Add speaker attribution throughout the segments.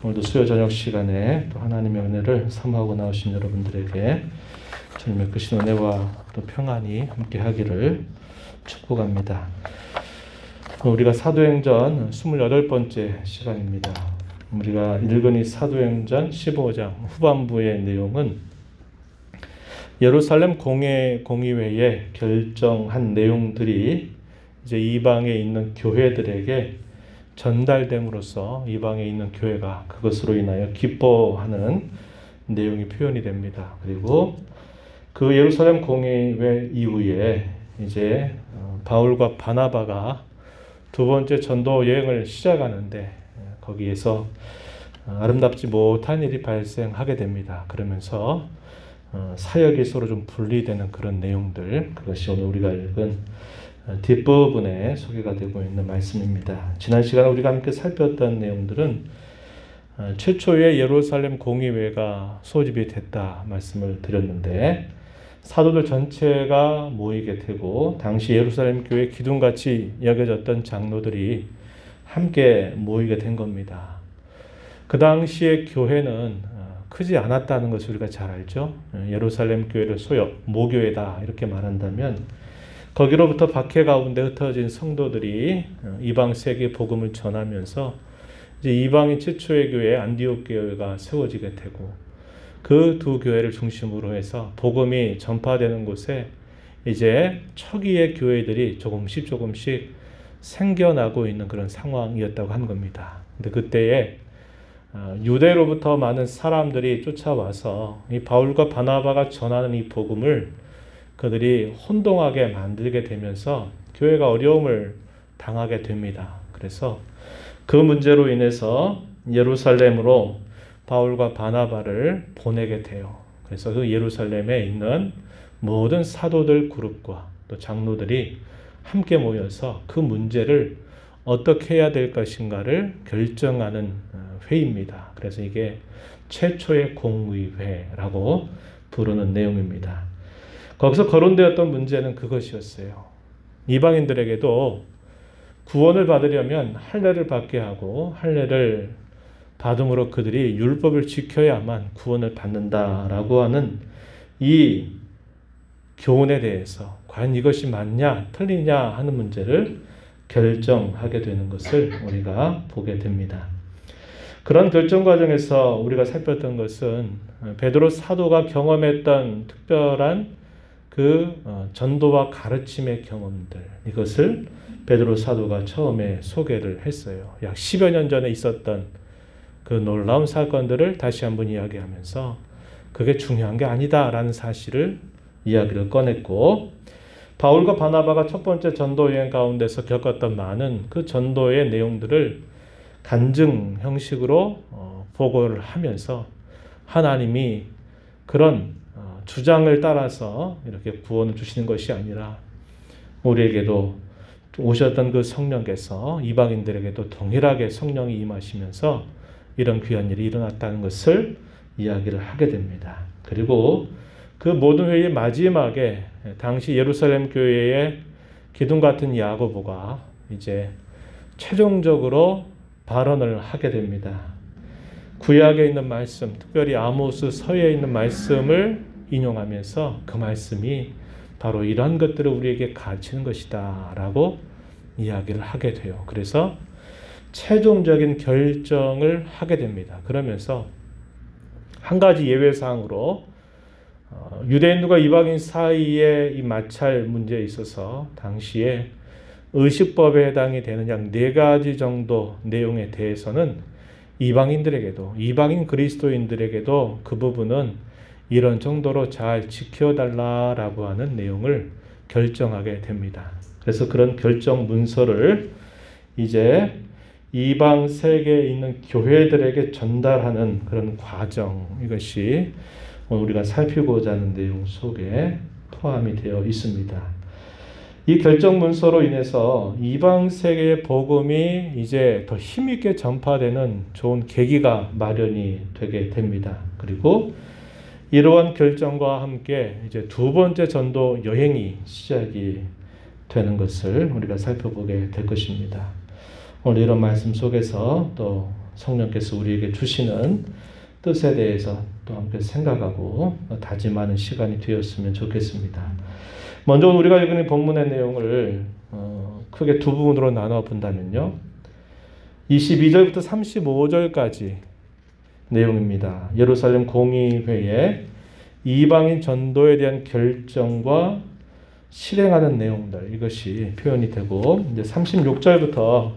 Speaker 1: 오늘도 수요 저녁 시간에 또 하나님의 은혜를 사모하고 나오신 여러분들에게 주님의 크신 은혜와 또 평안이 함께 하기를 축복합니다. 우리가 사도행전 28번째 시간입니다. 우리가 읽은 이 사도행전 15장 후반부의 내용은 예루살렘 공의회에 결정한 내용들이 이제 이방에 있는 교회들에게 전달됨으로써 이방에 있는 교회가 그것으로 인하여 기뻐하는 내용이 표현이 됩니다. 그리고 그 예루살렘 공의회 이후에 이제 바울과 바나바가 두 번째 전도 여행을 시작하는데 거기에서 아름답지 못한 일이 발생하게 됩니다. 그러면서 사역이 서로 좀 분리되는 그런 내용들, 그것이 오늘 우리가 읽은 뒷부분에 소개가 되고 있는 말씀입니다. 지난 시간에 우리가 함께 살폈던 내용들은 최초의 예루살렘 공의회가 소집이 됐다 말씀을 드렸는데 사도들 전체가 모이게 되고 당시 예루살렘 교회 기둥같이 여겨졌던 장로들이 함께 모이게 된 겁니다. 그 당시의 교회는 크지 않았다는 것을 우리가 잘 알죠. 예루살렘 교회를 소여 모교회다 이렇게 말한다면 거기로부터 박해 가운데 흩어진 성도들이 이방 세계 복음을 전하면서 이제 이방인 최초의 교회 안디옥 교회가 세워지게 되고 그 두 교회를 중심으로 해서 복음이 전파되는 곳에 이제 초기의 교회들이 조금씩 생겨나고 있는 그런 상황이었다고 한 겁니다. 근데 그때에 유대로부터 많은 사람들이 쫓아와서 이 바울과 바나바가 전하는 이 복음을 그들이 혼동하게 만들게 되면서 교회가 어려움을 당하게 됩니다. 그래서 그 문제로 인해서 예루살렘으로 바울과 바나바를 보내게 돼요. 그래서 그 예루살렘에 있는 모든 사도들 그룹과 또 장로들이 함께 모여서 그 문제를 어떻게 해야 될 것인가를 결정하는 회의입니다. 그래서 이게 최초의 공의회라고 부르는 내용입니다. 거기서 거론되었던 문제는 그것이었어요. 이방인들에게도 구원을 받으려면 할례를 받게 하고 할례를 받음으로 그들이 율법을 지켜야만 구원을 받는다라고 하는 이 교훈에 대해서 과연 이것이 맞냐 틀리냐 하는 문제를 결정하게 되는 것을 우리가 보게 됩니다. 그런 결정 과정에서 우리가 살폈던 것은 베드로 사도가 경험했던 특별한 그 전도와 가르침의 경험들, 이것을 베드로 사도가 처음에 소개를 했어요. 약 10여 년 전에 있었던 그 놀라운 사건들을 다시 한번 이야기하면서 그게 중요한 게 아니다라는 사실을 이야기를 꺼냈고, 바울과 바나바가 첫 번째 전도 여행 가운데서 겪었던 많은 그 전도의 내용들을 간증 형식으로 보고를 하면서 하나님이 그런 주장을 따라서 이렇게 구원을 주시는 것이 아니라 우리에게도 오셨던 그 성령께서 이방인들에게도 동일하게 성령이 임하시면서 이런 귀한 일이 일어났다는 것을 이야기를 하게 됩니다. 그리고 그 모든 회의 마지막에 당시 예루살렘 교회의 기둥 같은 야고보가 이제 최종적으로 발언을 하게 됩니다. 구약에 있는 말씀, 특별히 아모스 서에 있는 말씀을 인용하면서 그 말씀이 바로 이러한 것들을 우리에게 가르치는 것이다 라고 이야기를 하게 돼요. 그래서 최종적인 결정을 하게 됩니다. 그러면서 한 가지 예외사항으로 유대인과 이방인 사이의 이 마찰 문제에 있어서 당시에 의식법에 해당이 되는 약 4가지 정도 내용에 대해서는 이방인들에게도 이방인 그리스도인들에게도 그 부분은 이런 정도로 잘 지켜달라라고 하는 내용을 결정하게 됩니다. 그래서 그런 결정 문서를 이제 이방 세계에 있는 교회들에게 전달하는 그런 과정, 이것이 우리가 살피고자 하는 내용 속에 포함이 되어 있습니다. 이 결정 문서로 인해서 이방 세계의 복음이 이제 더 힘있게 전파되는 좋은 계기가 마련이 되게 됩니다. 그리고 이러한 결정과 함께 이제 두 번째 전도 여행이 시작이 되는 것을 우리가 살펴보게 될 것입니다. 오늘 이런 말씀 속에서 또 성령께서 우리에게 주시는 뜻에 대해서 또 함께 생각하고 다짐하는 시간이 되었으면 좋겠습니다. 먼저 우리가 읽은 본문의 내용을 크게 두 부분으로 나눠 본다면요. 22절부터 35절까지 내용입니다. 예루살렘 공의회의 이방인 전도에 대한 결정과 실행하는 내용들, 이것이 표현이 되고, 이제 36절부터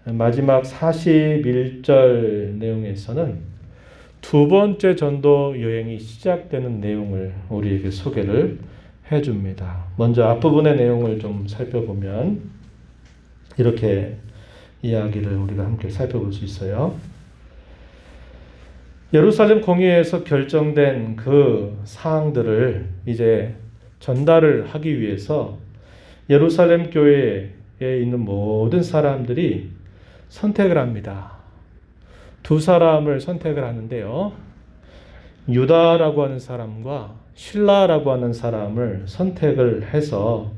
Speaker 1: 마지막 41절 내용에서는 두 번째 전도 여행이 시작되는 내용을 우리에게 소개를 해줍니다. 먼저 앞부분의 내용을 좀 살펴보면 이렇게 이야기를 우리가 함께 살펴볼 수 있어요. 예루살렘 공의회에서 결정된 그 사항들을 이제 전달을 하기 위해서 예루살렘 교회에 있는 모든 사람들이 선택을 합니다. 두 사람을 선택을 하는데요. 유다라고 하는 사람과 실라라고 하는 사람을 선택을 해서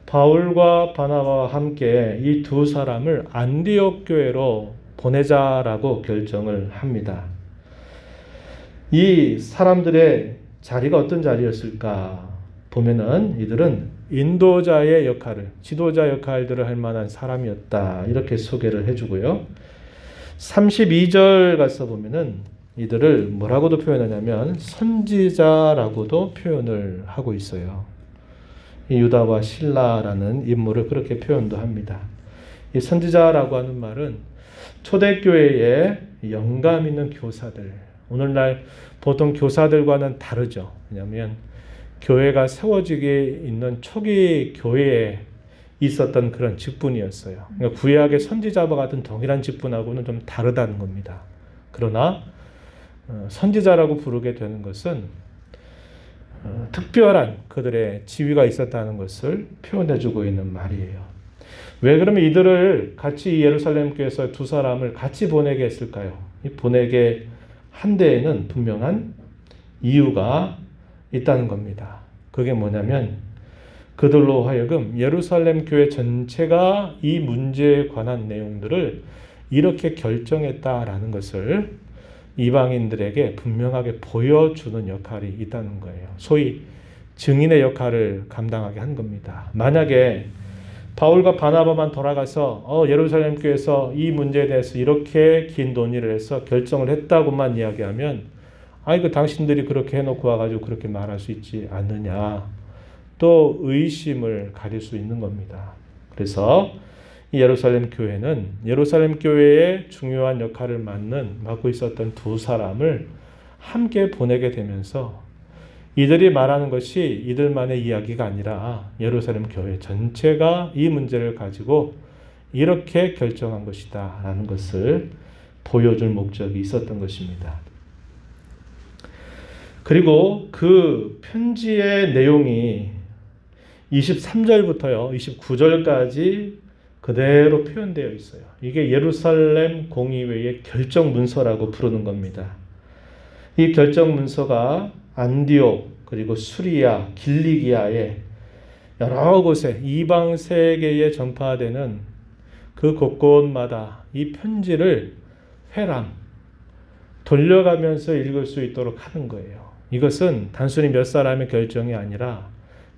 Speaker 1: 바울과 바나바와 함께 이 두 사람을 안디옥 교회로 보내자라고 결정을 합니다. 이 사람들의 자리가 어떤 자리였을까 보면은 이들은 인도자의 역할을, 지도자 역할들을 할 만한 사람이었다, 이렇게 소개를 해주고요. 32절 가서 보면은 이들을 뭐라고도 표현하냐면 선지자라고도 표현을 하고 있어요. 이 유다와 실라라는 인물을 그렇게 표현도 합니다. 이 선지자라고 하는 말은 초대교회에 영감 있는 교사들, 오늘날 보통 교사들과는 다르죠. 왜냐하면 교회가 세워지기 있는 초기 교회에 있었던 그런 직분이었어요. 그러니까 구약의 선지자와 같은 동일한 직분하고는 좀 다르다는 겁니다. 그러나 선지자라고 부르게 되는 것은 특별한 그들의 지위가 있었다는 것을 표현해주고 있는 말이에요. 왜 그러면 이들을 같이 예루살렘 교회에서 두 사람을 같이 보내게 했을까요? 이 보내게 한 데에는 분명한 이유가 있다는 겁니다. 그게 뭐냐면 그들로 하여금 예루살렘 교회 전체가 이 문제에 관한 내용들을 이렇게 결정했다라는 것을 이방인들에게 분명하게 보여주는 역할이 있다는 거예요. 소위 증인의 역할을 감당하게 한 겁니다. 만약에 바울과 바나바만 돌아가서 예루살렘 교회에서 이 문제에 대해서 이렇게 긴 논의를 해서 결정을 했다고만 이야기하면 그 당신들이 그렇게 해놓고 와가지고 그렇게 말할 수 있지 않느냐, 또 의심을 가질 수 있는 겁니다. 그래서 이 예루살렘 교회는 예루살렘 교회의 중요한 역할을 맡고 있었던 두 사람을 함께 보내게 되면서 이들이 말하는 것이 이들만의 이야기가 아니라 예루살렘 교회 전체가 이 문제를 가지고 이렇게 결정한 것이다 라는 것을 보여줄 목적이 있었던 것입니다. 그리고 그 편지의 내용이 23절부터요 29절까지 그대로 표현되어 있어요. 이게 예루살렘 공의회의 결정 문서라고 부르는 겁니다. 이 결정 문서가 안디옥 그리고 수리아, 길리기아의 여러 곳에 이방 세계에 전파되는 그 곳곳마다 이 편지를 회랑 돌려가면서 읽을 수 있도록 하는 거예요. 이것은 단순히 몇 사람의 결정이 아니라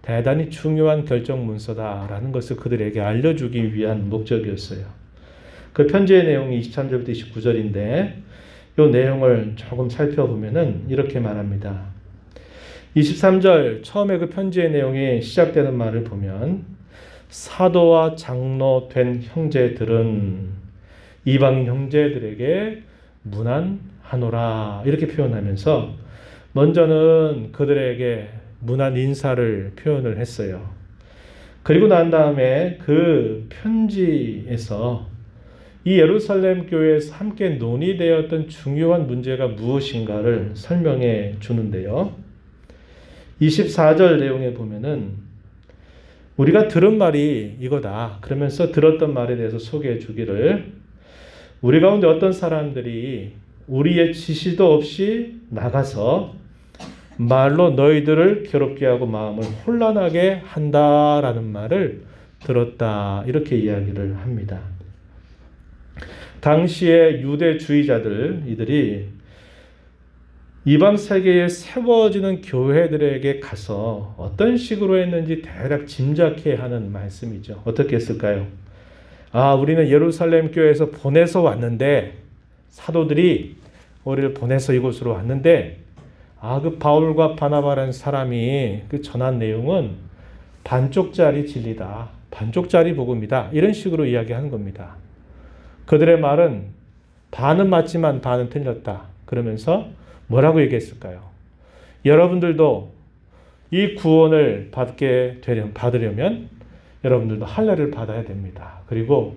Speaker 1: 대단히 중요한 결정 문서다라는 것을 그들에게 알려주기 위한 목적이었어요. 그 편지의 내용이 23절부터 29절인데 이 내용을 조금 살펴보면은 이렇게 말합니다. 23절 처음에 그 편지의 내용이 시작되는 말을 보면 사도와 장로 된 형제들은 이방인 형제들에게 문안하노라 이렇게 표현하면서 먼저는 그들에게 문안 인사를 표현을 했어요. 그리고 난 다음에 그 편지에서 이 예루살렘 교회에서 함께 논의되었던 중요한 문제가 무엇인가를 설명해 주는데요. 24절 내용에 보면은 우리가 들은 말이 이거다. 그러면서 들었던 말에 대해서 소개해 주기를 우리 가운데 어떤 사람들이 우리의 지시도 없이 나가서 말로 너희들을 괴롭게 하고 마음을 혼란하게 한다라는 말을 들었다. 이렇게 이야기를 합니다. 당시의 유대주의자들 이들이 이방 세계에 세워지는 교회들에게 가서 어떤 식으로 했는지 대략 짐작해 하는 말씀이죠. 어떻게 했을까요? 우리는 예루살렘 교회에서 보내서 왔는데, 사도들이 우리를 보내서 이곳으로 왔는데, 그 바울과 바나바라는 사람이 그 전한 내용은 반쪽짜리 진리다, 반쪽짜리 복음이다, 이런 식으로 이야기하는 겁니다. 그들의 말은 반은 맞지만 반은 틀렸다. 그러면서 뭐라고 얘기했을까요? 여러분들도 이 구원을 받으려면 여러분들도 할례를 받아야 됩니다. 그리고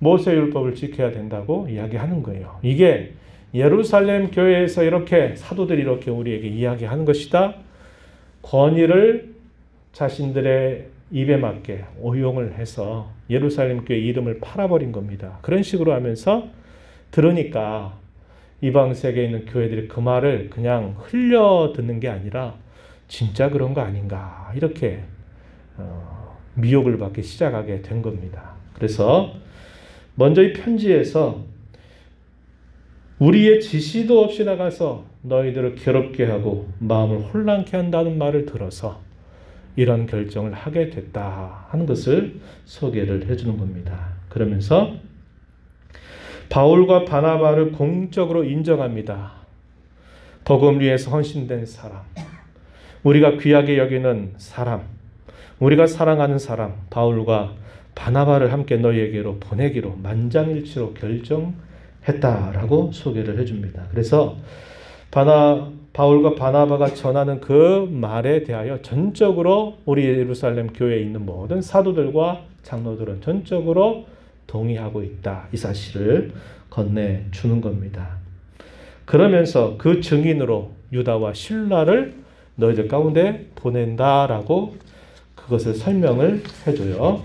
Speaker 1: 모세율법을 지켜야 된다고 이야기하는 거예요. 이게 예루살렘 교회에서 이렇게 사도들이 이렇게 우리에게 이야기하는 것이다. 권위를 자신들의 입에 맞게 오용을 해서 예루살렘 교회 이름을 팔아버린 겁니다. 그런 식으로 하면서 들으니까 이방 세계에 있는 교회들이 그 말을 그냥 흘려 듣는 게 아니라 진짜 그런 거 아닌가, 이렇게 미혹을 받기 시작하게 된 겁니다. 그래서 먼저 이 편지에서 우리의 지시도 없이 나가서 너희들을 괴롭게 하고 마음을 혼란케 한다는 말을 들어서 이런 결정을 하게 됐다 하는 것을 소개를 해주는 겁니다. 그러면서 바울과 바나바를 공적으로 인정합니다. 복음을 위해서 헌신된 사람, 우리가 귀하게 여기는 사람, 우리가 사랑하는 사람 바울과 바나바를 함께 너희에게로 보내기로 만장일치로 결정했다라고 소개를 해줍니다. 그래서 바울과 바나바가 전하는 그 말에 대하여 전적으로 우리 예루살렘 교회에 있는 모든 사도들과 장로들은 전적으로 동의하고 있다, 이 사실을 건네주는 겁니다. 그러면서 그 증인으로 유다와 실라를 너희들 가운데 보낸다라고 그것을 설명을 해줘요.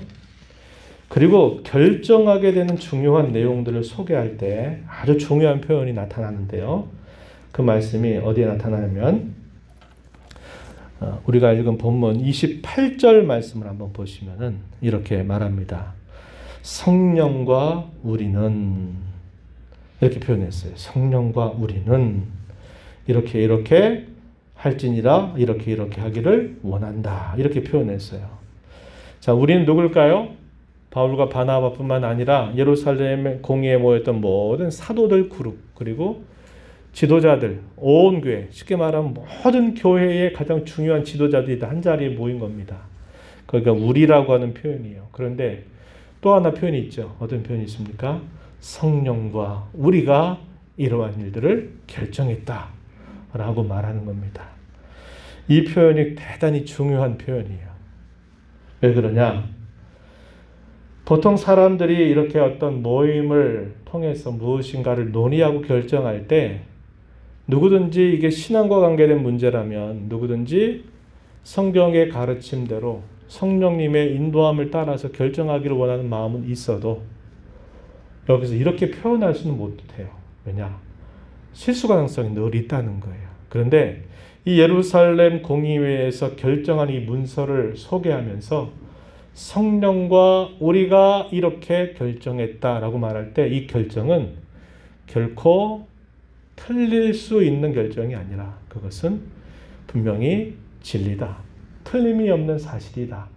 Speaker 1: 그리고 결정하게 되는 중요한 내용들을 소개할 때 아주 중요한 표현이 나타나는데요. 그 말씀이 어디에 나타나냐면 우리가 읽은 본문 28절 말씀을 한번 보시면은 이렇게 말합니다. 성령과 우리는, 이렇게 표현했어요. 성령과 우리는 이렇게 할지니라, 이렇게 하기를 원한다, 이렇게 표현했어요. 자, 우리는 누굴까요? 바울과 바나바뿐만 아니라 예루살렘 공의에 모였던 모든 사도들 그룹, 그리고 지도자들, 온 교회, 쉽게 말하면 모든 교회의 가장 중요한 지도자들이 다 한 자리에 모인 겁니다. 그러니까 우리라고 하는 표현이에요. 그런데 또 하나 표현이 있죠. 어떤 표현이 있습니까? 성령과 우리가 이러한 일들을 결정했다 라고 말하는 겁니다. 이 표현이 대단히 중요한 표현이에요. 왜 그러냐? 보통 사람들이 이렇게 어떤 모임을 통해서 무엇인가를 논의하고 결정할 때 누구든지 이게 신앙과 관계된 문제라면 누구든지 성경의 가르침대로 성령님의 인도함을 따라서 결정하기를 원하는 마음은 있어도 여기서 이렇게 표현할 수는 못해요. 왜냐? 실수 가능성이 늘 있다는 거예요. 그런데 이 예루살렘 공의회에서 결정한 이 문서를 소개하면서 성령과 우리가 이렇게 결정했다라고 말할 때 이 결정은 결코 틀릴 수 있는 결정이 아니라 그것은 분명히 진리다, 틀림이 없는 사실이다,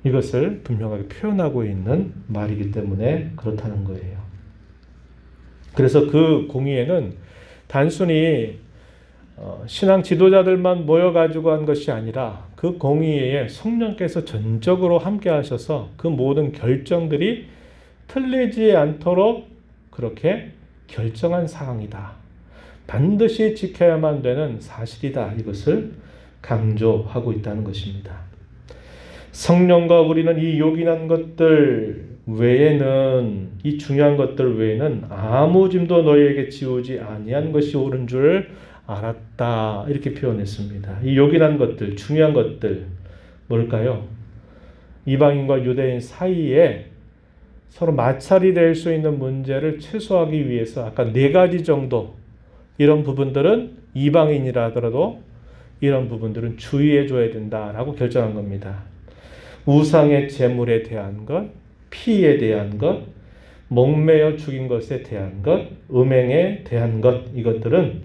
Speaker 1: 이것을 분명하게 표현하고 있는 말이기 때문에 그렇다는 거예요. 그래서 그 공의회는 단순히 신앙 지도자들만 모여가지고 한 것이 아니라 그 공의회에 성령께서 전적으로 함께 하셔서 그 모든 결정들이 틀리지 않도록 그렇게 결정한 사항이다, 반드시 지켜야만 되는 사실이다, 이것을 강조하고 있다는 것입니다. 성령과 우리는 이 요긴한 것들 외에는, 이 중요한 것들 외에는 아무 짐도 너희에게 지우지 아니한 것이 옳은 줄 알았다, 이렇게 표현했습니다. 이 요긴한 것들, 중요한 것들 뭘까요? 이방인과 유대인 사이에 서로 마찰이 될 수 있는 문제를 최소화하기 위해서 아까 4가지 정도, 이런 부분들은 이방인이라 하더라도 이런 부분들은 주의해 줘야 된다라고 결정한 겁니다. 우상의 제물에 대한 것, 피에 대한 것, 목매어 죽인 것에 대한 것, 음행에 대한 것, 이것들은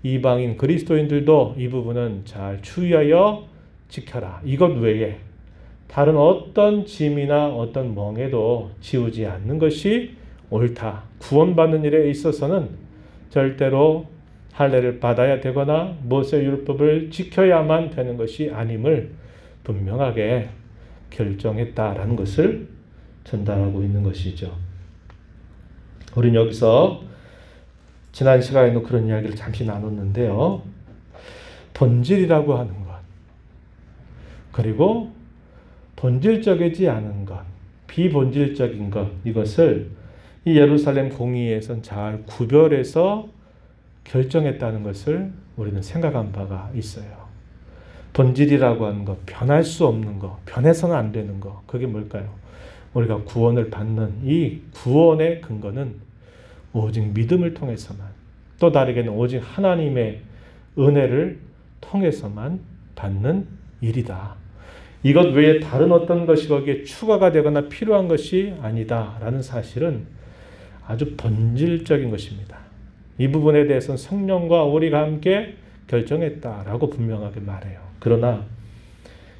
Speaker 1: 이방인 그리스도인들도 이 부분은 잘 주의하여 지켜라. 이것 외에 다른 어떤 짐이나 어떤 멍에도 지우지 않는 것이 옳다. 구원받는 일에 있어서는 절대로 할례를 받아야 되거나 모세 율법을 지켜야만 되는 것이 아님을 분명하게 결정했다라는 것을 전달하고 있는 것이죠. 우린 여기서 지난 시간에도 그런 이야기를 잠시 나눴는데요. 본질이라고 하는 것, 그리고 본질적이지 않은 것, 비본질적인 것, 이것을 이 예루살렘 공의에선 잘 구별해서 결정했다는 것을 우리는 생각한 바가 있어요. 본질이라고 하는 것, 변할 수 없는 것, 변해서는 안 되는 것, 그게 뭘까요? 우리가 구원을 받는 이 구원의 근거는 오직 믿음을 통해서만, 또 다르게는 오직 하나님의 은혜를 통해서만 받는 일이다. 이것 외에 다른 어떤 것이 거기에 추가가 되거나 필요한 것이 아니다라는 사실은 아주 본질적인 것입니다. 이 부분에 대해서는 성령과 우리가 함께 결정했다라고 분명하게 말해요. 그러나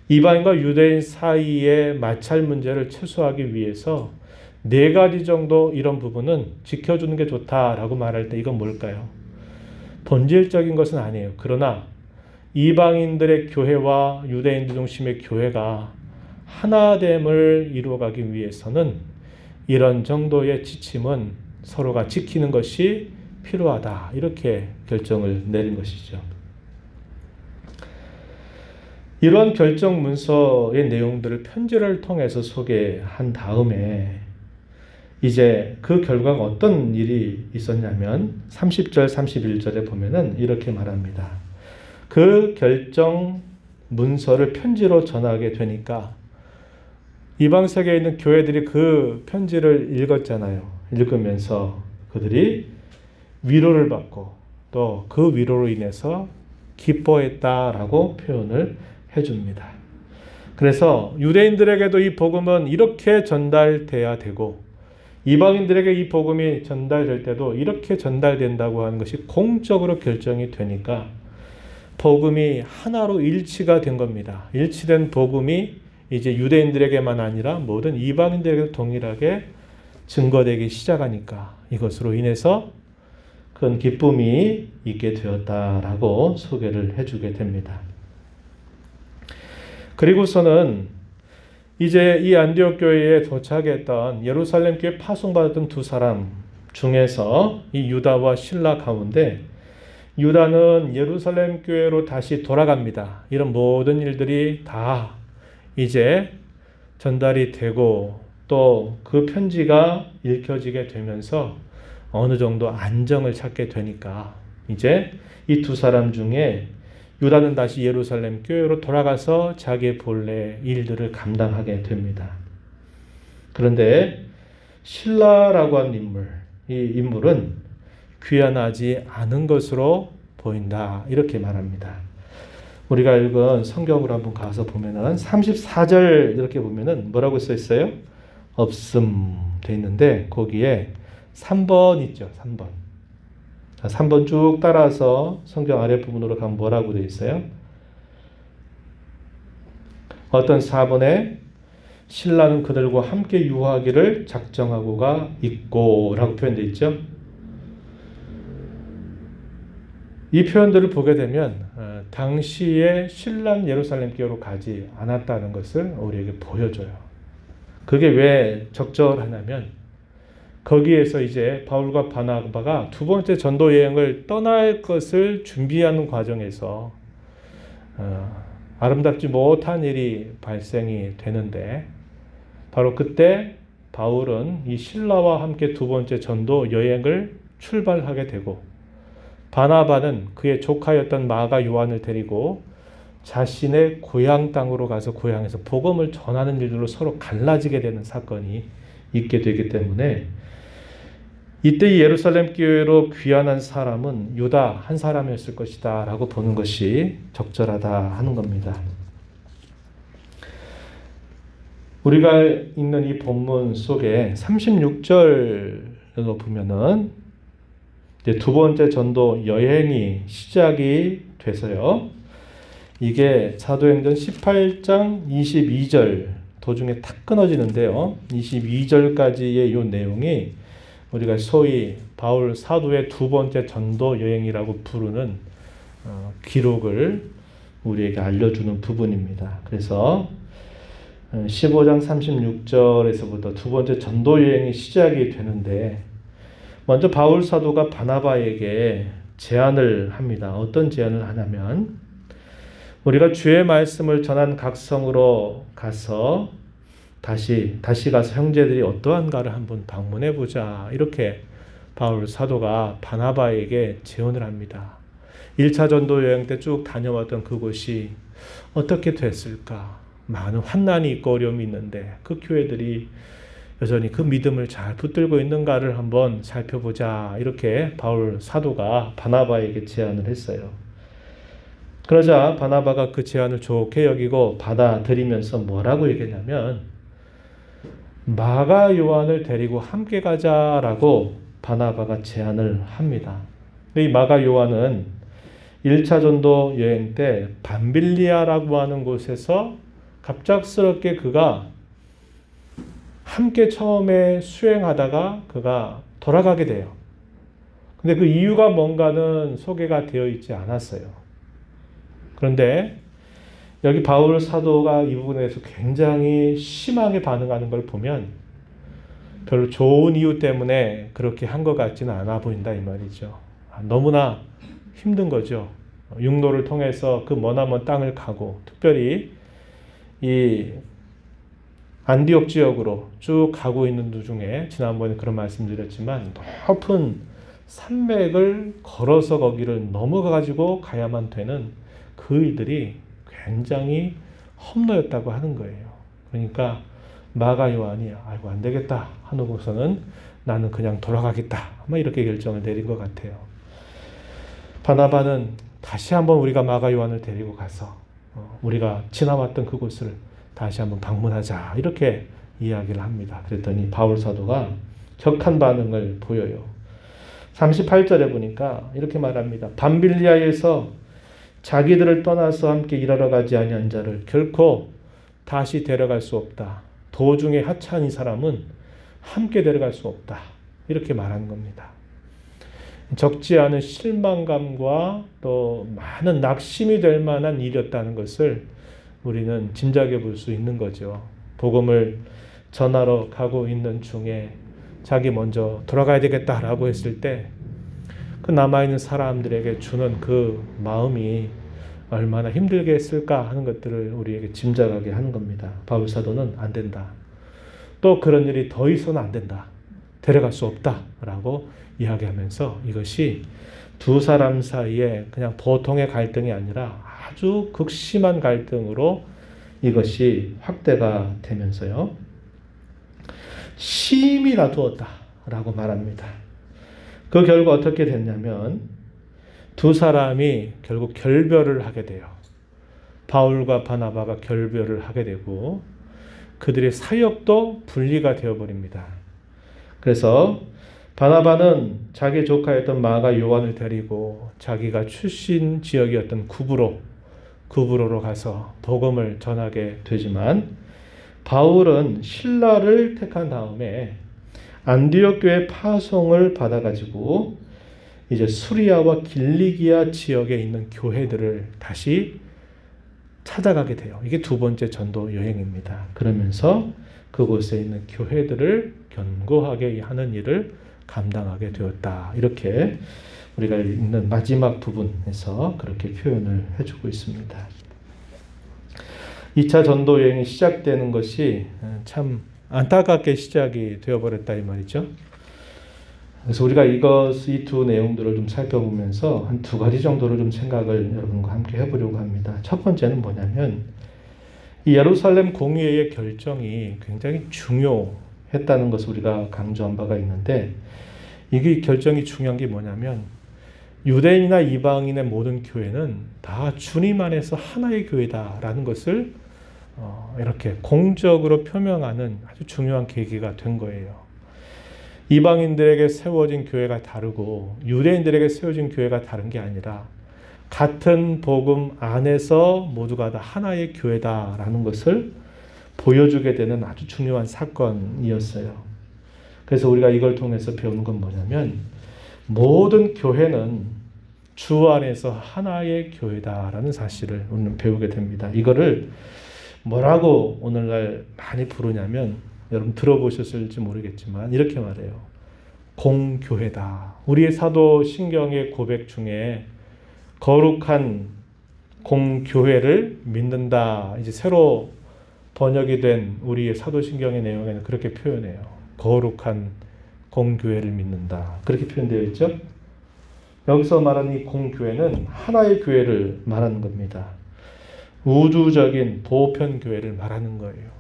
Speaker 1: 이방인과 유대인 사이의 마찰 문제를 최소화하기 위해서 4가지 정도 이런 부분은 지켜주는 게 좋다라고 말할 때 이건 뭘까요? 본질적인 것은 아니에요. 그러나 이방인들의 교회와 유대인들 중심의 교회가 하나됨을 이루어가기 위해서는 이런 정도의 지침은 서로가 지키는 것이 필요하다. 이렇게 결정을 내린 것이죠. 이런 결정 문서의 내용들을 편지를 통해서 소개한 다음에 이제 그 결과가 어떤 일이 있었냐면 30절, 31절에 보면은 이렇게 말합니다. 그 결정 문서를 편지로 전하게 되니까 이방 세계에 있는 교회들이 그 편지를 읽었잖아요. 읽으면서 그들이 위로를 받고 또 그 위로로 인해서 기뻐했다라고 표현을 해줍니다. 그래서 유대인들에게도 이 복음은 이렇게 전달돼야 되고 이방인들에게 이 복음이 전달될 때도 이렇게 전달된다고 하는 것이 공적으로 결정이 되니까 복음이 하나로 일치가 된 겁니다. 일치된 복음이 이제 유대인들에게만 아니라 모든 이방인들에게도 동일하게 증거되기 시작하니까 이것으로 인해서 큰 기쁨이 있게 되었다라고 소개를 해주게 됩니다. 그리고서는 이제 이 안디옥 교회에 도착했던 예루살렘 교회 파송받았던 2사람 중에서 이 유다와 실라 가운데 유다는 예루살렘 교회로 다시 돌아갑니다. 이런 모든 일들이 다 이제 전달이 되고 또 그 편지가 읽혀지게 되면서 어느 정도 안정을 찾게 되니까 이제 이 2사람 중에 유다는 다시 예루살렘 교회로 돌아가서 자기의 본래 일들을 감당하게 됩니다. 그런데 실라라고 하는 인물, 이 인물은 귀환하지 않은 것으로 보인다. 이렇게 말합니다. 우리가 읽은 성경으로 한번 가서 보면은 34절 이렇게 보면은 뭐라고 써 있어요? 없음 돼 있는데 거기에 3번 있죠. 3번. 3번 쭉 따라서 성경 아랫부분으로 가면 뭐라고 되어 있어요? 어떤 4번에 신라는 그들과 함께 유하기를 작정하고가 있고 라고 표현되어 있죠. 이 표현들을 보게 되면 당시에 신라는 예루살렘 교회로 가지 않았다는 것을 우리에게 보여줘요. 그게 왜 적절하냐면 거기에서 이제 바울과 바나바가 2번째 전도 여행을 떠날 것을 준비하는 과정에서 아름답지 못한 일이 발생이 되는데 바로 그때 바울은 이 실라와 함께 2번째 전도 여행을 출발하게 되고 바나바는 그의 조카였던 마가 요한을 데리고 자신의 고향 땅으로 가서 고향에서 복음을 전하는 일들로 서로 갈라지게 되는 사건이 있게 되기 때문에 이때 이 예루살렘 교회로 귀환한 사람은 유다 한 사람이었을 것이다 라고 보는 것이 적절하다 하는 겁니다. 우리가 읽는 이 본문 속에 36절에서 보면은 이제 두 번째 전도 여행이 시작이 돼서요. 이게 사도행전 18장 22절 도중에 탁 끊어지는데요. 22절까지의 이 내용이 우리가 소위 바울 사도의 두 번째 전도 여행이라고 부르는 기록을 우리에게 알려주는 부분입니다. 그래서 15장 36절에서부터 두 번째 전도 여행이 시작이 되는데, 먼저 바울 사도가 바나바에게 제안을 합니다. 어떤 제안을 하냐면, 우리가 주의 말씀을 전한 각 성으로 가서 다시 가서 형제들이 어떠한가를 한번 방문해 보자. 이렇게 바울 사도가 바나바에게 제안을 합니다. 1차 전도 여행 때 쭉 다녀왔던 그곳이 어떻게 됐을까? 많은 환난이 있고 어려움이 있는데 그 교회들이 여전히 그 믿음을 잘 붙들고 있는가를 한번 살펴보자. 이렇게 바울 사도가 바나바에게 제안을 했어요. 그러자 바나바가 그 제안을 좋게 여기고 받아들이면서 뭐라고 얘기했냐면, 마가 요한을 데리고 함께 가자라고 바나바가 제안을 합니다. 이 마가 요한은 1차 전도 여행 때 밤빌리아라고 하는 곳에서 갑작스럽게 그가 함께 처음에 수행하다가 그가 돌아가게 돼요. 근데 그 이유가 뭔가는 소개가 되어 있지 않았어요. 그런데 여기 바울 사도가 이 부분에서 굉장히 심하게 반응하는 걸 보면 별로 좋은 이유 때문에 그렇게 한 것 같지는 않아 보인다 이 말이죠. 너무나 힘든 거죠. 육로를 통해서 그 머나먼 땅을 가고, 특별히 이 안디옥 지역으로 쭉 가고 있는 도중에 지난번에 그런 말씀드렸지만 높은 산맥을 걸어서 거기를 넘어가지고 가야만 되는 그 일들이 굉장히 험로였다고 하는 거예요. 그러니까 마가 요한이 아이고 안 되겠다 하고서는 나는 그냥 돌아가겠다 아마 이렇게 결정을 내린 것 같아요. 바나바는 다시 한번 우리가 마가 요한을 데리고 가서 우리가 지나왔던 그곳을 다시 한번 방문하자 이렇게 이야기를 합니다. 그랬더니 바울 사도가 격한 반응을 보여요. 38절에 보니까 이렇게 말합니다. 밤빌리아에서 자기들을 떠나서 함께 일하러 가지 아니한 자를 결코 다시 데려갈 수 없다. 도중에 하찮은 이 사람은 함께 데려갈 수 없다. 이렇게 말하는 겁니다. 적지 않은 실망감과 또 많은 낙심이 될 만한 일이었다는 것을 우리는 짐작해 볼 수 있는 거죠. 복음을 전하러 가고 있는 중에 자기 먼저 돌아가야 되겠다라고 했을 때 그 남아있는 사람들에게 주는 그 마음이 얼마나 힘들게 했을까 하는 것들을 우리에게 짐작하게 하는 겁니다. 바울 사도는 안 된다. 또 그런 일이 더 있어는 안 된다. 데려갈 수 없다라고 이야기하면서 이것이 두 사람 사이에 그냥 보통의 갈등이 아니라 아주 극심한 갈등으로 이것이 확대가 되면서요. 심히 다투었다라고 말합니다. 그 결과 어떻게 됐냐면 두 사람이 결국 결별을 하게 돼요. 바울과 바나바가 결별을 하게 되고 그들의 사역도 분리가 되어버립니다. 그래서 바나바는 자기 조카였던 마가 요한을 데리고 자기가 출신 지역이었던 구브로로 가서 복음을 전하게 되지만, 바울은 신라를 택한 다음에 안디옥 교회 파송을 받아가지고 이제 수리아와 길리기아 지역에 있는 교회들을 다시 찾아가게 돼요. 이게 두 번째 전도 여행입니다. 그러면서 그곳에 있는 교회들을 견고하게 하는 일을 감당하게 되었다. 이렇게 우리가 읽는 마지막 부분에서 그렇게 표현을 해주고 있습니다. 2차 전도 여행이 시작되는 것이 참 안타깝게 시작이 되어버렸다 이 말이죠. 그래서 우리가 이 두 내용들을 좀 살펴보면서 한 두 가지 정도를 좀 생각을 여러분과 함께 해보려고 합니다. 첫 번째는 뭐냐면 이 예루살렘 공의회의 결정이 굉장히 중요했다는 것을 우리가 강조한 바가 있는데, 이게 결정이 중요한 게 뭐냐면 유대인이나 이방인의 모든 교회는 다 주님 안에서 하나의 교회다라는 것을 이렇게 공적으로 표명하는 아주 중요한 계기가 된 거예요. 이방인들에게 세워진 교회가 다르고 유대인들에게 세워진 교회가 다른 게 아니라 같은 복음 안에서 모두가 다 하나의 교회다라는 것을 보여주게 되는 아주 중요한 사건이었어요. 그래서 우리가 이걸 통해서 배우는 건 뭐냐면 모든 교회는 주 안에서 하나의 교회다라는 사실을 우리는 배우게 됩니다. 이거를 뭐라고 오늘날 많이 부르냐면 여러분 들어보셨을지 모르겠지만 이렇게 말해요. 공교회다. 우리의 사도신경의 고백 중에 거룩한 공교회를 믿는다. 이제 새로 번역이 된 우리의 사도신경의 내용에는 그렇게 표현해요. 거룩한 공교회를 믿는다. 그렇게 표현되어 있죠. 여기서 말하는 이 공교회는 하나의 교회를 말하는 겁니다. 우주적인 보편교회를 말하는 거예요.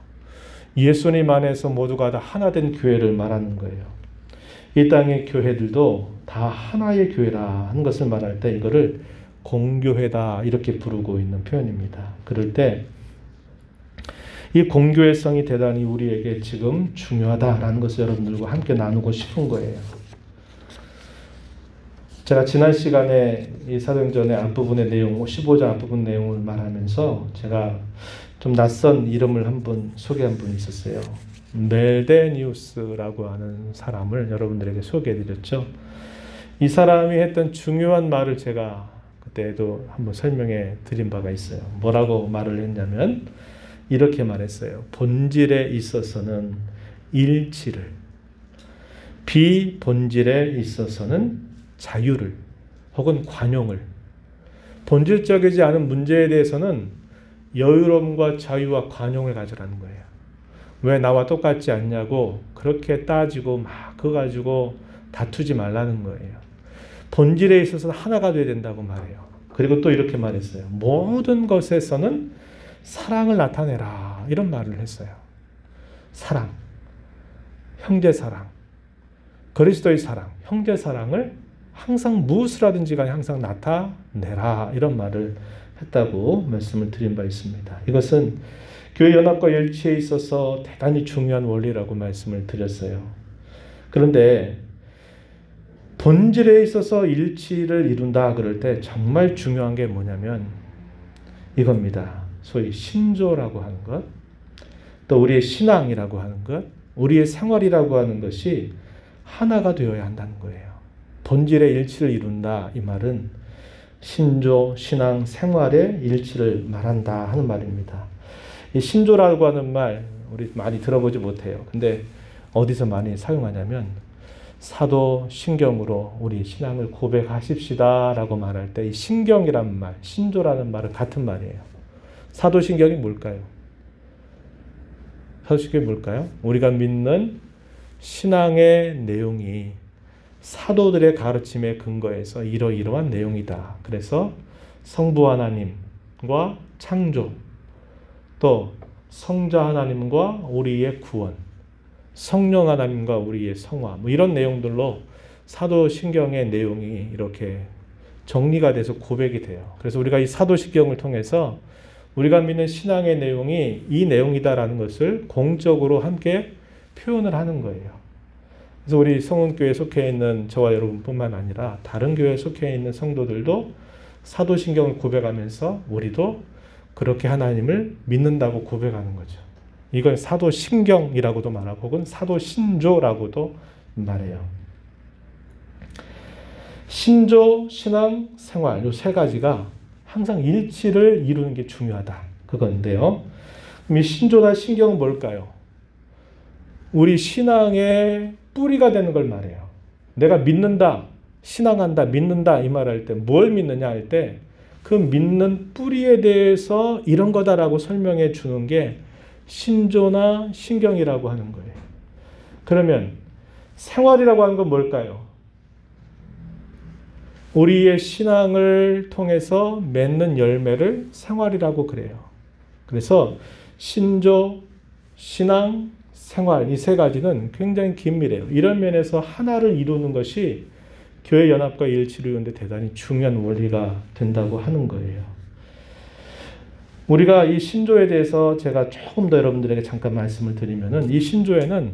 Speaker 1: 예수님 안에서 모두가 다 하나된 교회를 말하는 거예요. 이 땅의 교회들도 다 하나의 교회라 하는 것을 말할 때 이거를 공교회다 이렇게 부르고 있는 표현입니다. 그럴 때 이 공교회성이 대단히 우리에게 지금 중요하다라는 것을 여러분들과 함께 나누고 싶은 거예요. 제가 지난 시간에 이 사도행전의 앞부분의 내용, 15장 앞부분 내용을 말하면서 제가 좀 낯선 이름을 한번 소개한 분이 있었어요. 멜데니우스라고 하는 사람을 여러분들에게 소개해드렸죠. 이 사람이 했던 중요한 말을 제가 그때도 한번 설명해 드린 바가 있어요. 뭐라고 말을 했냐면 이렇게 말했어요. 본질에 있어서는 일치를, 비본질에 있어서는 자유를 혹은 관용을, 본질적이지 않은 문제에 대해서는 여유로움과 자유와 관용을 가져라는 거예요. 왜 나와 똑같지 않냐고 그렇게 따지고 막 그거 가지고 다투지 말라는 거예요. 본질에 있어서 하나가 돼야 된다고 말해요. 그리고 또 이렇게 말했어요. 모든 것에서는 사랑을 나타내라. 이런 말을 했어요. 사랑, 형제 사랑, 그리스도의 사랑, 형제 사랑을 항상 무엇을 하든지 간에 항상 나타내라. 이런 말을 했다고 말씀을 드린 바 있습니다. 이것은 교회 연합과 일치에 있어서 대단히 중요한 원리라고 말씀을 드렸어요. 그런데 본질에 있어서 일치를 이룬다 그럴 때 정말 중요한 게 뭐냐면 이겁니다. 소위 신조라고 하는 것, 또 우리의 신앙이라고 하는 것, 우리의 생활이라고 하는 것이 하나가 되어야 한다는 거예요. 본질의 일치를 이룬다 이 말은 신조, 신앙, 생활의 일치를 말한다 하는 말입니다. 이 신조라고 하는 말 우리 많이 들어보지 못해요. 근데 어디서 많이 사용하냐면 사도신경으로 우리 신앙을 고백하십시다 라고 말할 때 이 신경이라는 말, 신조라는 말은 같은 말이에요. 사도신경이 뭘까요? 사도신경이 뭘까요? 우리가 믿는 신앙의 내용이 사도들의 가르침에 근거해서 이러이러한 내용이다. 그래서 성부 하나님과 창조, 또 성자 하나님과 우리의 구원, 성령 하나님과 우리의 성화, 뭐 이런 내용들로 사도신경의 내용이 이렇게 정리가 돼서 고백이 돼요. 그래서 우리가 이 사도신경을 통해서 우리가 믿는 신앙의 내용이 이 내용이다라는 것을 공적으로 함께 표현을 하는 거예요. 그래서 우리 성은교회에 속해 있는 저와 여러분뿐만 아니라 다른 교회에 속해 있는 성도들도 사도신경을 고백하면서 우리도 그렇게 하나님을 믿는다고 고백하는 거죠. 이걸 사도신경이라고도 말하고 혹은 사도신조라고도 말해요. 신조, 신앙, 생활 이 세 가지가 항상 일치를 이루는 게 중요하다. 그건데요. 그럼 이 신조나 신경은 뭘까요? 우리 신앙의 뿌리가 되는 걸 말해요. 내가 믿는다, 신앙한다, 믿는다 이 말할 때 뭘 믿느냐 할 때 그 믿는 뿌리에 대해서 이런 거다라고 설명해 주는 게 신조나 신경이라고 하는 거예요. 그러면 생활이라고 하는 건 뭘까요? 우리의 신앙을 통해서 맺는 열매를 생활이라고 그래요. 그래서 신조, 신앙, 생활 이 세 가지는 굉장히 긴밀해요. 이런 면에서 하나를 이루는 것이 교회 연합과 일치를 이루는데 대단히 중요한 원리가 된다고 하는 거예요. 우리가 이 신조에 대해서 제가 조금 더 여러분들에게 잠깐 말씀을 드리면은 이 신조에는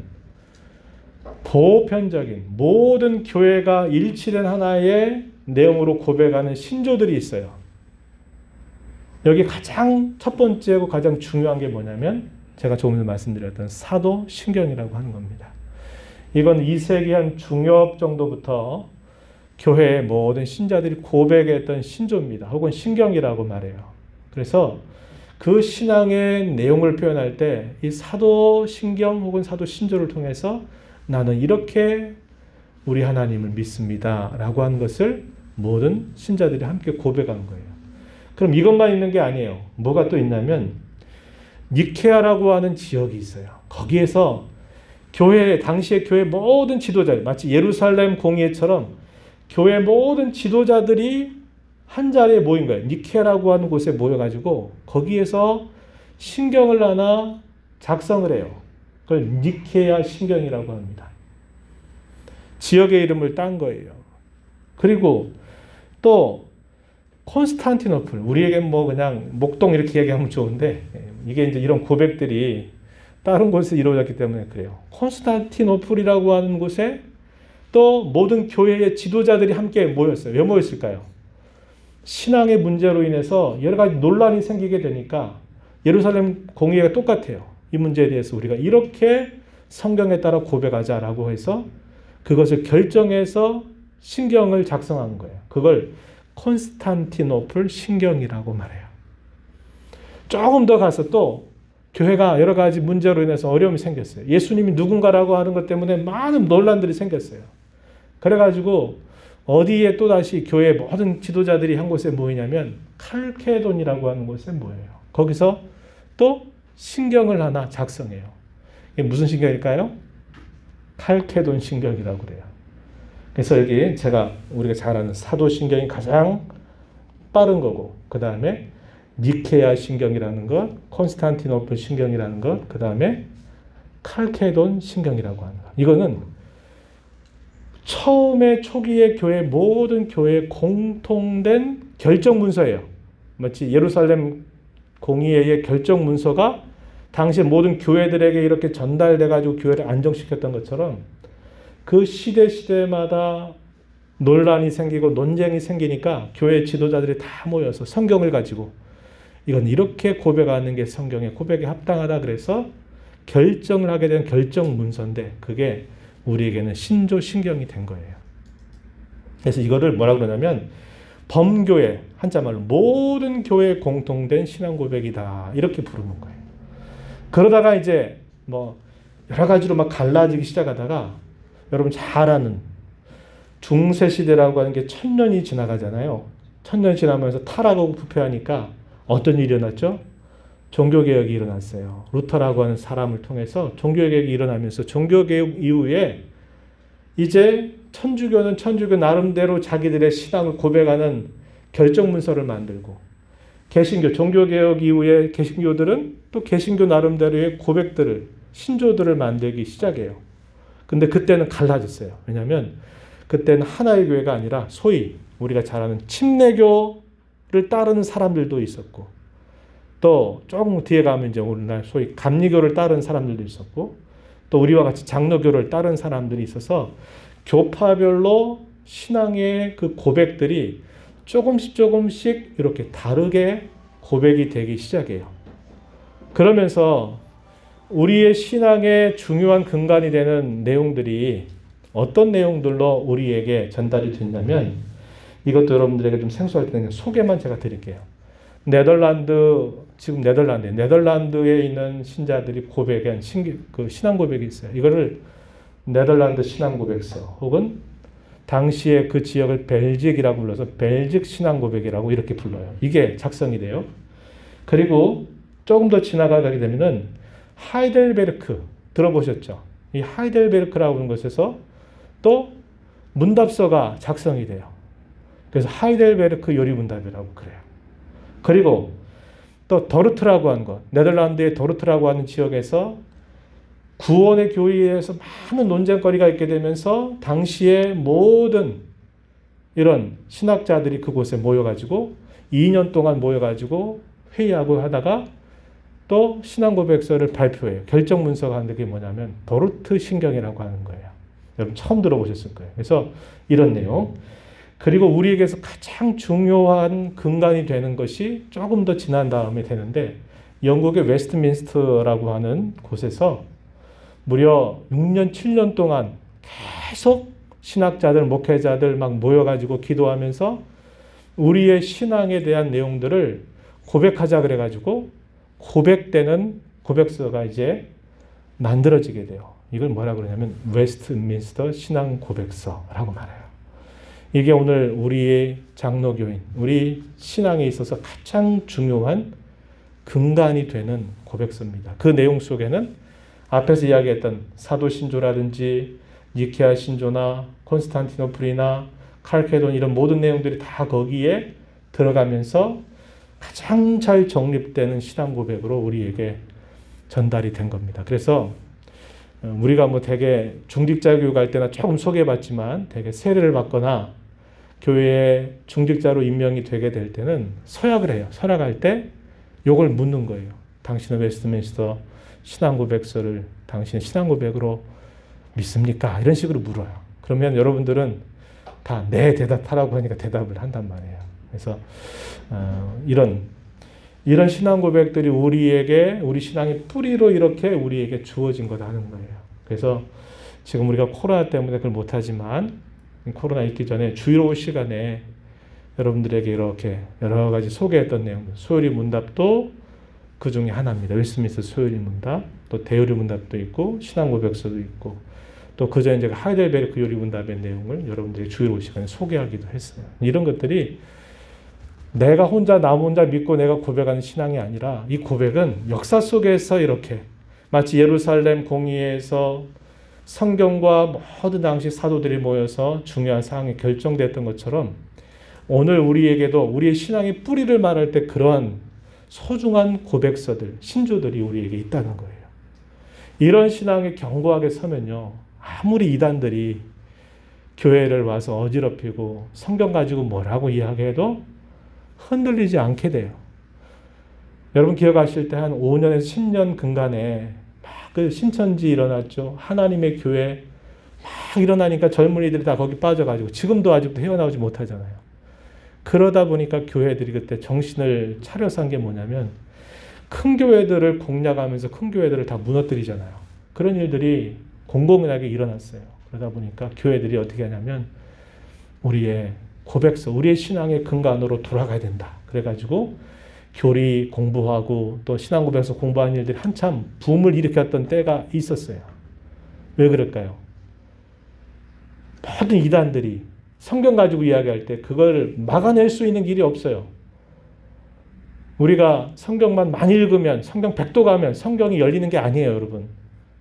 Speaker 1: 보편적인 모든 교회가 일치된 하나의 내용으로 고백하는 신조들이 있어요. 여기 가장 첫 번째고 가장 중요한 게 뭐냐면 제가 조금 전에 말씀드렸던 사도신경이라고 하는 겁니다. 이건 2세기 한 중엽 정도부터 교회의 모든 신자들이 고백했던 신조입니다. 혹은 신경이라고 말해요. 그래서 그 신앙의 내용을 표현할 때 이 사도신경 혹은 사도신조를 통해서 나는 이렇게 우리 하나님을 믿습니다 라고 하는 것을 모든 신자들이 함께 고백한 거예요. 그럼 이것만 있는 게 아니에요. 뭐가 또 있냐면 니케아라고 하는 지역이 있어요. 거기에서 당시의 교회 모든 지도자들, 마치 예루살렘 공의회처럼 교회 모든 지도자들이 한 자리에 모인 거예요. 니케아라고 하는 곳에 모여가지고 거기에서 신경을 하나 작성을 해요. 그걸 니케아 신경이라고 합니다. 지역의 이름을 딴 거예요. 그리고 또 콘스탄티노플, 우리에게 뭐 그냥 목동 이렇게 얘기하면 좋은데 이게 이제 이런 고백들이 다른 곳에서 이루어졌기 때문에 그래요. 콘스탄티노플이라고 하는 곳에 또 모든 교회의 지도자들이 함께 모였어요. 왜 모였을까요? 신앙의 문제로 인해서 여러 가지 논란이 생기게 되니까 예루살렘 공의회가 똑같아요. 이 문제에 대해서 우리가 이렇게 성경에 따라 고백하자라고 해서 그것을 결정해서 신경을 작성한 거예요. 그걸 콘스탄티노플 신경이라고 말해요. 조금 더 가서 또 교회가 여러 가지 문제로 인해서 어려움이 생겼어요. 예수님이 누군가라고 하는 것 때문에 많은 논란들이 생겼어요. 그래가지고 어디에 또다시 교회 모든 지도자들이 한 곳에 모이냐면 칼케돈이라고 하는 곳에 모여요. 거기서 또 신경을 하나 작성해요. 이게 무슨 신경일까요? 칼케돈 신경이라고 그래요. 그래서 여기 우리가 잘 아는 사도신경이 가장 빠른 거고, 그 다음에 니케아 신경이라는 것, 콘스탄티노플 신경이라는 것, 그 다음에 칼케돈 신경이라고 하는 것. 이거는 처음에 초기의 모든 교회의 공통된 결정 문서예요. 마치 예루살렘 공의회의 결정 문서가 당시 모든 교회들에게 이렇게 전달돼가지고 교회를 안정시켰던 것처럼 그 시대마다 논란이 생기고 논쟁이 생기니까 교회 지도자들이 다 모여서 성경을 가지고 이건 이렇게 고백하는 게 성경의 고백에 합당하다 그래서 결정을 하게 된 결정 문서인데 그게 우리에게는 신조 신경이 된 거예요. 그래서 이거를 뭐라 그러냐면 범교회, 한자말로 모든 교회에 공통된 신앙 고백이다 이렇게 부르는 거예요. 그러다가 이제 뭐 여러 가지로 막 갈라지기 시작하다가 여러분 잘 아는 중세시대라고 하는 게 1000년이 지나가잖아요. 1000년이 지나면서 타락하고 부패하니까 어떤 일이 일어났죠? 종교개혁이 일어났어요. 루터라고 하는 사람을 통해서 종교개혁이 일어나면서 종교개혁 이후에 이제 천주교는 천주교 나름대로 자기들의 신앙을 고백하는 결정문서를 만들고 개신교, 종교개혁 이후에 개신교들은 또 개신교 나름대로의 고백들을, 신조들을 만들기 시작해요. 근데 그때는 갈라졌어요. 왜냐하면 그때는 하나의 교회가 아니라 소위 우리가 잘 아는 침례교를 따르는 사람들도 있었고 또 조금 뒤에 가면 이제 오늘날 소위 감리교를 따르는 사람들도 있었고 또 우리와 같이 장로교를 따르는 사람들이 있어서 교파별로 신앙의 그 고백들이 조금씩 이렇게 다르게 고백이 되기 시작해요. 그러면서 우리의 신앙의 중요한 근간이 되는 내용들이 어떤 내용들로 우리에게 전달이 됐냐면 이것도 여러분들에게 좀 생소할 텐데 소개만 제가 드릴게요. 네덜란드에 있는 신자들이 고백한 신앙 고백이 있어요. 이거를 네덜란드 신앙 고백서 혹은 당시에 그 지역을 벨직이라고 불러서 벨직 신앙 고백이라고 이렇게 불러요. 이게 작성이 돼요. 그리고 조금 더 지나가게 되면은 하이델베르크 들어보셨죠? 이 하이델베르크라고 하는 곳에서 또 문답서가 작성이 돼요. 그래서 하이델베르크 요리문답이라고 그래요. 그리고 또 도르트라고 하는 것, 네덜란드의 도르트라고 하는 지역에서 구원의 교리에서 많은 논쟁거리가 있게 되면서 당시에 모든 이런 신학자들이 그곳에 모여가지고 2년 동안 모여가지고 회의하고 하다가 또 신앙고백서를 발표해요. 결정문서가 하는데 그게 뭐냐면 도르트 신경이라고 하는 거예요. 여러분 처음 들어보셨을 거예요. 그래서 이런 내용. 그리고 우리에게서 가장 중요한 근간이 되는 것이 조금 더 지난 다음에 되는데 영국의 웨스트민스터라고 하는 곳에서 무려 6년, 7년 동안 계속 신학자들, 목회자들 막 모여가지고 기도하면서 우리의 신앙에 대한 내용들을 고백하자 그래가지고 고백되는 고백서가 이제 만들어지게 돼요. 이걸 뭐라 그러냐면 웨스트민스터 신앙 고백서라고 말해요. 이게 오늘 우리의 장로교인, 우리 신앙에 있어서 가장 중요한 근간이 되는 고백서입니다. 그 내용 속에는 앞에서 이야기했던 사도신조라든지 니케아 신조나 콘스탄티노플이나 칼케돈 이런 모든 내용들이 다 거기에 들어가면서 가장 잘 정립되는 신앙 고백으로 우리에게 전달이 된 겁니다. 그래서 우리가 뭐 되게 중직자 교육할 때나 조금 소개해봤지만 되게 세례를 받거나 교회에 중직자로 임명이 되게 될 때는 서약을 해요. 서약할 때 요걸 묻는 거예요. 당신은 웨스트민스터 신앙 고백서를 당신의 신앙 고백으로 믿습니까? 이런 식으로 물어요. 그러면 여러분들은 다 네 대답하라고 하니까 대답을 한단 말이에요. 그래서 이런 신앙 고백들이 우리에게 우리 신앙의 뿌리로 이렇게 우리에게 주어진 거라는 거예요. 그래서 지금 우리가 코로나 때문에 그걸 못하지만 코로나 있기 전에 주일오후 시간에 여러분들에게 이렇게 여러 가지 소개했던 내용들, 소요리 문답도 그 중에 하나입니다. 웨스트민스터 소요리 문답, 또 대요리 문답도 있고 신앙 고백서도 있고 또 그전에 제가 하이델베르크 요리 문답의 내용을 여러분들이 주일오후 시간에 소개하기도 했어요. 이런 것들이 내가 혼자 나 혼자 믿고 내가 고백하는 신앙이 아니라 이 고백은 역사 속에서 이렇게 마치 예루살렘 공의에서 성경과 모든 당시 사도들이 모여서 중요한 사항이 결정됐던 것처럼 오늘 우리에게도 우리의 신앙의 뿌리를 말할 때 그러한 소중한 고백서들, 신조들이 우리에게 있다는 거예요. 이런 신앙에 견고하게 서면요. 아무리 이단들이 교회를 와서 어지럽히고 성경 가지고 뭐라고 이야기해도 흔들리지 않게 돼요. 여러분 기억하실 때 한 5년에서 10년 근간에 막 그 신천지 일어났죠. 하나님의 교회 막 일어나니까 젊은이들이 다 거기 빠져가지고 지금도 아직도 헤어나오지 못하잖아요. 그러다 보니까 교회들이 그때 정신을 차려서 한 게 뭐냐면 큰 교회들을 공략하면서 큰 교회들을 다 무너뜨리잖아요. 그런 일들이 공공연하게 일어났어요. 그러다 보니까 교회들이 어떻게 하냐면 우리의 고백서, 우리의 신앙의 근간으로 돌아가야 된다. 그래가지고 교리 공부하고 또 신앙 고백서 공부하는 일들이 한참 붐을 일으켰던 때가 있었어요. 왜 그럴까요? 모든 이단들이 성경 가지고 이야기할 때 그걸 막아낼 수 있는 길이 없어요. 우리가 성경만 많이 읽으면 성경 100도 가면 성경이 열리는 게 아니에요, 여러분.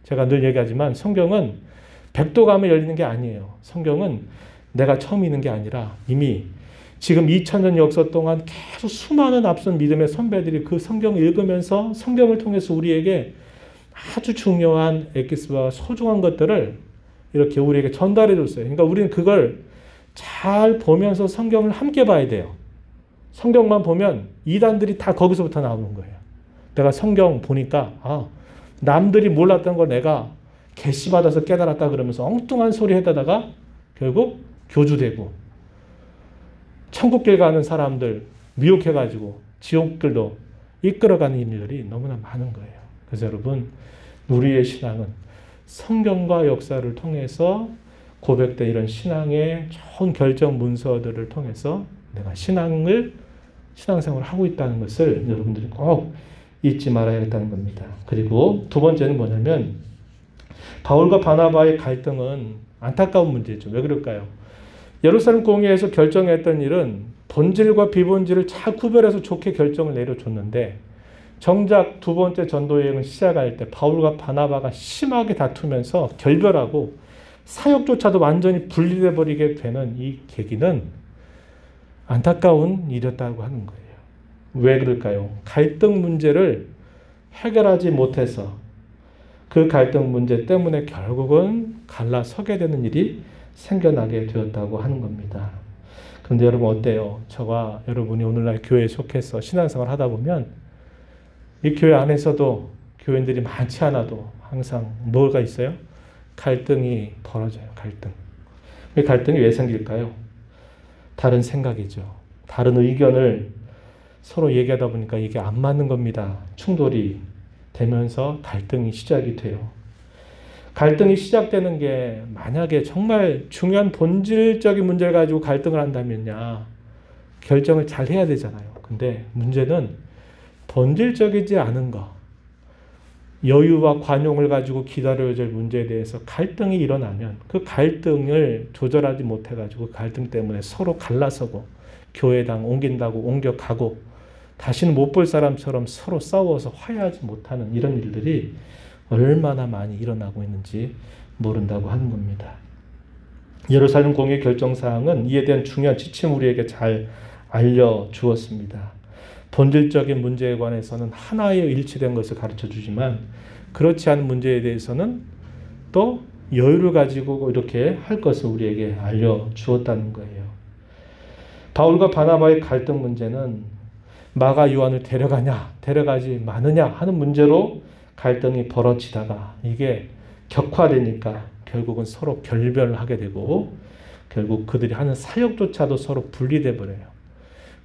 Speaker 1: 제가 늘 얘기하지만 성경은 100도 가면 열리는 게 아니에요. 성경은 내가 처음 읽는 게 아니라 이미 지금 2000년 역사 동안 계속 수많은 앞선 믿음의 선배들이 그 성경을 읽으면서 성경을 통해서 우리에게 아주 중요한 엑기스와 소중한 것들을 이렇게 우리에게 전달해 줬어요. 그러니까 우리는 그걸 잘 보면서 성경을 함께 봐야 돼요. 성경만 보면 이단들이 다 거기서부터 나오는 거예요. 내가 성경 보니까 남들이 몰랐던 걸 내가 계시받아서 깨달았다 그러면서 엉뚱한 소리 해다가 결국 교주되고 천국길 가는 사람들 미혹해가지고 지옥길로 이끌어가는 일들이 너무나 많은 거예요. 그래서 여러분 우리의 신앙은 성경과 역사를 통해서 고백된 이런 신앙의 좋은 결정 문서들을 통해서 내가 신앙생활을 하고 있다는 것을 여러분들이 꼭 잊지 말아야겠다는 겁니다. 그리고 두 번째는 뭐냐면 바울과 바나바의 갈등은 안타까운 문제죠. 왜 그럴까요? 예루살렘 공의회에서 결정했던 일은 본질과 비본질을 잘 구별해서 좋게 결정을 내려줬는데 정작 두 번째 전도여행을 시작할 때 바울과 바나바가 심하게 다투면서 결별하고 사역조차도 완전히 분리돼 버리게 되는 이 계기는 안타까운 일이었다고 하는 거예요. 왜 그럴까요? 갈등 문제를 해결하지 못해서 그 갈등 문제 때문에 결국은 갈라서게 되는 일이 생겨나게 되었다고 하는 겁니다. 그런데 여러분 어때요? 저와 여러분이 오늘날 교회에 속해서 신앙생활 하다 보면 이 교회 안에서도 교인들이 많지 않아도 항상 뭐가 있어요? 갈등이 벌어져요. 갈등. 이 갈등이 왜 생길까요? 다른 생각이죠. 다른 의견을 서로 얘기하다 보니까 이게 안 맞는 겁니다. 충돌이 되면서 갈등이 시작이 돼요. 갈등이 시작되는 게 만약에 정말 중요한 본질적인 문제를 가지고 갈등을 한다면야 결정을 잘 해야 되잖아요. 근데 문제는 본질적이지 않은 거, 여유와 관용을 가지고 기다려야 될 문제에 대해서 갈등이 일어나면 그 갈등을 조절하지 못해가지고 갈등 때문에 서로 갈라서고 교회당 옮긴다고 옮겨가고 다시는 못 볼 사람처럼 서로 싸워서 화해하지 못하는 이런 일들이 얼마나 많이 일어나고 있는지 모른다고 하는 겁니다. 예루살렘 공의 결정사항은 이에 대한 중요한 지침을 우리에게 잘 알려주었습니다. 본질적인 문제에 관해서는 하나의 일치된 것을 가르쳐 주지만 그렇지 않은 문제에 대해서는 또 여유를 가지고 이렇게 할 것을 우리에게 알려주었다는 거예요. 바울과 바나바의 갈등 문제는 마가 요한을 데려가냐 데려가지 마느냐 하는 문제로 갈등이 벌어지다가 이게 격화되니까 결국은 서로 결별하게 되고 결국 그들이 하는 사역조차도 서로 분리돼 버려요.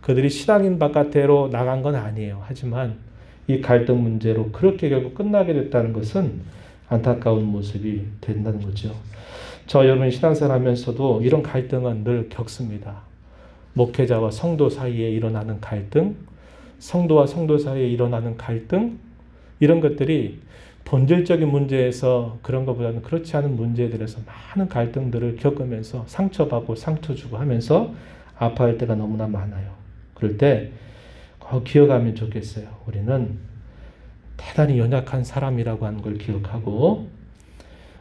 Speaker 1: 그들이 신앙인 바깥으로 나간 건 아니에요. 하지만 이 갈등 문제로 그렇게 결국 끝나게 됐다는 것은 안타까운 모습이 된다는 거죠. 저 여러분 신앙생활 하면서도 이런 갈등은 늘 겪습니다. 목회자와 성도 사이에 일어나는 갈등, 성도와 성도 사이에 일어나는 갈등, 이런 것들이 본질적인 문제에서 그런 것보다는 그렇지 않은 문제들에서 많은 갈등들을 겪으면서 상처받고 상처 주고 하면서 아파할 때가 너무나 많아요. 그럴 때 기억하면 좋겠어요. 우리는 대단히 연약한 사람이라고 하는 걸 기억하고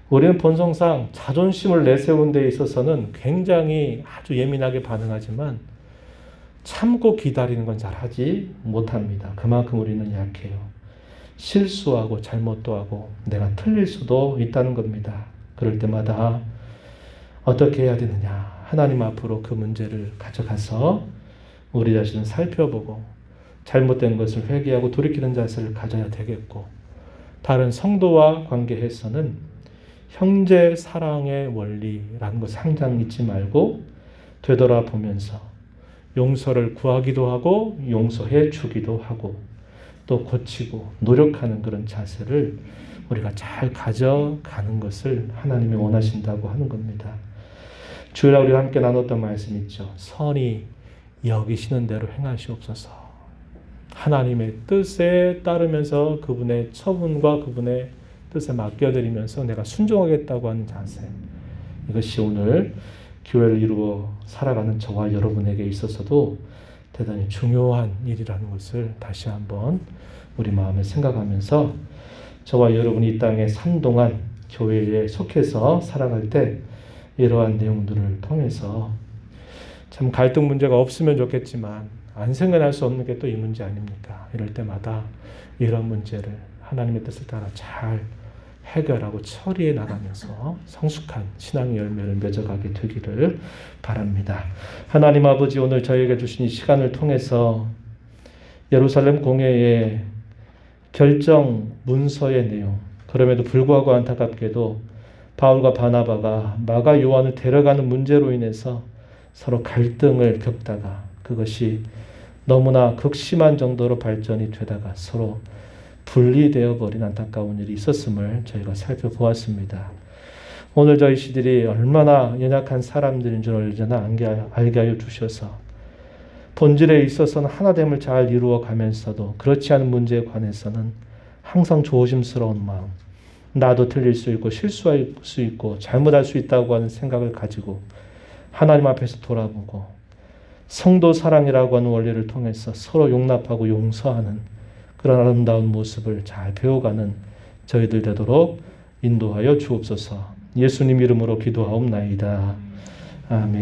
Speaker 1: 우리는 본성상 자존심을 내세운 데 있어서는 굉장히 아주 예민하게 반응하지만 참고 기다리는 건 잘하지 못합니다. 그만큼 우리는 약해요. 실수하고 잘못도 하고 내가 틀릴 수도 있다는 겁니다. 그럴 때마다 어떻게 해야 되느냐. 하나님 앞으로 그 문제를 가져가서 우리 자신을 살펴보고 잘못된 것을 회개하고 돌이키는 자세를 가져야 되겠고 다른 성도와 관계에서는 형제 사랑의 원리라는 것을 항상 잊지 말고 되돌아보면서 용서를 구하기도 하고 용서해 주기도 하고 또 고치고 노력하는 그런 자세를 우리가 잘 가져가는 것을 하나님이 원하신다고 하는 겁니다. 주일날 우리가 함께 나눴던 말씀 있죠. 선이 여기시는 대로 행하시옵소서. 하나님의 뜻에 따르면서 그분의 처분과 그분의 뜻에 맡겨드리면서 내가 순종하겠다고 하는 자세. 이것이 오늘 교회를 이루어 살아가는 저와 여러분에게 있어서도 대단히 중요한 일이라는 것을 다시 한번 우리 마음에 생각하면서 저와 여러분이 이 땅에 산 동안 교회에 속해서 살아갈 때 이러한 내용들을 통해서 참 갈등 문제가 없으면 좋겠지만 안 생각날 수 없는 게 또 이 문제 아닙니까? 이럴 때마다 이런 문제를 하나님의 뜻을 따라 잘 해결하고 처리해 나가면서 성숙한 신앙의 열매를 맺어가게 되기를 바랍니다. 하나님 아버지 오늘 저희에게 주신 이 시간을 통해서 예루살렘 공회의 결정 문서의 내용 그럼에도 불구하고 안타깝게도 바울과 바나바가 마가 요한을 데려가는 문제로 인해서 서로 갈등을 겪다가 그것이 너무나 극심한 정도로 발전이 되다가 서로 분리되어 버린 안타까운 일이 있었음을 저희가 살펴보았습니다. 오늘 저희 시들이 얼마나 연약한 사람들인 줄 얼마나 알게 하여 주셔서 본질에 있어서는 하나됨을 잘 이루어 가면서도 그렇지 않은 문제에 관해서는 항상 조심스러운 마음, 나도 틀릴 수 있고 실수할 수 있고 잘못할 수 있다고 하는 생각을 가지고 하나님 앞에서 돌아보고 성도 사랑이라고 하는 원리를 통해서 서로 용납하고 용서하는 그런 아름다운 모습을 잘 배워가는 저희들 되도록 인도하여 주옵소서. 예수님 이름으로 기도하옵나이다. 아멘.